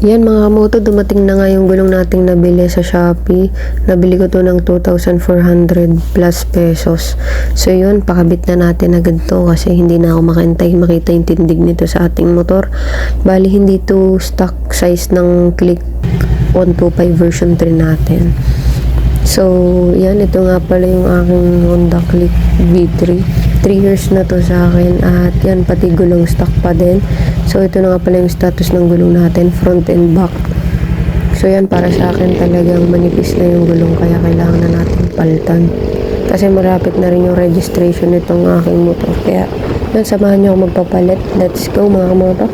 Yan mga kamoto, dumating na nga yung gulong nating nabili sa Shopee. Nabili ko to ng 2,400 plus pesos. So yun, pakabit na natin agad to kasi hindi na ako makintay makita yung tindig nito sa ating motor. Bali hindi to stock size ng Click 125 version 3 natin. So yan, ito nga pala yung aking Honda Click V3. 3 years na to sa akin at yan, pati gulong stock pa din. So ito na nga pala yung status ng gulong natin, front and back. So yan, para sa akin talagang manipis na yung gulong kaya kailangan na natin palitan. Kasi marapit na rin yung registration nitong aking motor. Kaya yan, samahan nyo ako magpapalit. Let's go mga kamoto.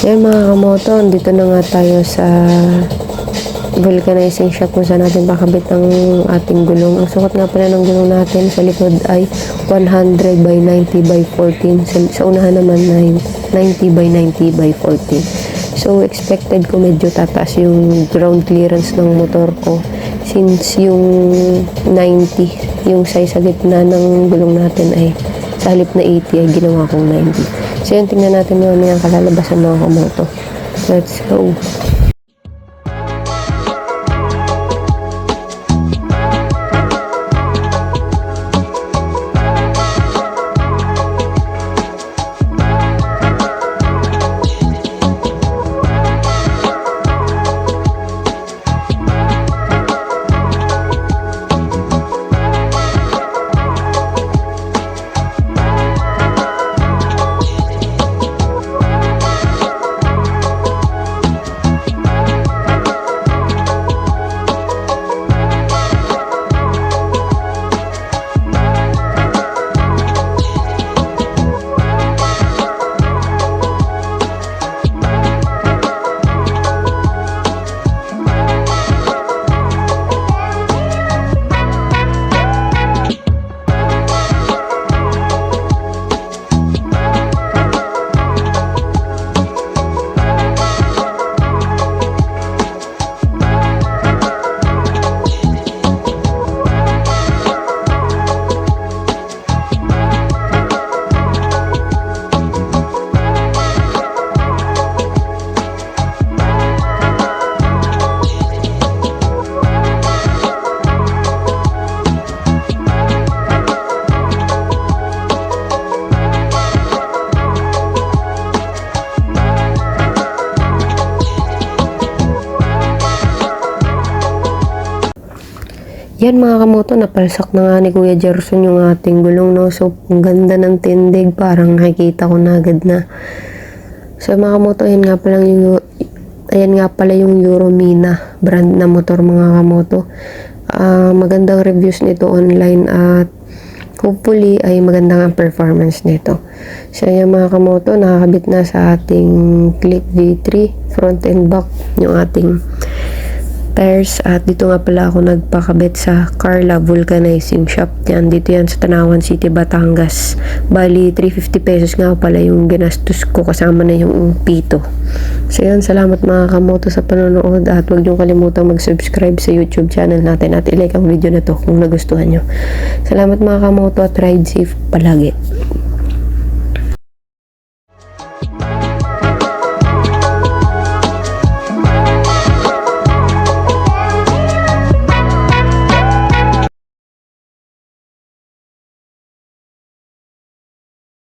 Yan mga kamoto, dito na nga tayo sa vulcanizing shop kung saan natin pakabit ang ating gulong. Ang sukat nga pala ng gulong natin sa likod ay 100 by 90 by 14. Sa unahan naman ay 90 by 90 by 14. So expected ko medyo tataas yung ground clearance ng motor ko since yung 90, yung size sa gitna ng gulong natin ay sa halip na 80 ay ginawa kong 90. So yun, tingnan natin yun yung kalalabasan mga kamoto. Let's go! Yan mga kamoto, napalsak na nga ni Kuya Gerson yung ating gulong, no? So, ang ganda ng tindig, parang nakikita ko na agad na. So mga kamoto, ayan nga pala yung Euromina brand na motor mga kamoto. Magandang reviews nito online at hopefully ay magandang ang performance nito. So yan mga kamoto, nakakabit na sa ating Click V3 front and back yung ating tires. At dito nga pala ako nagpakabit sa Carla Vulcanizing Shop. Yan, dito yan sa Tanawan City, Batangas. Bali 350 pesos nga pala yung ginastos ko kasama na yung pito. So yan, salamat mga kamoto sa panonood at huwag niyong kalimutang mag-subscribe sa YouTube channel natin at i-like ang video na to kung nagustuhan nyo. Salamat mga kamoto at ride safe palagi.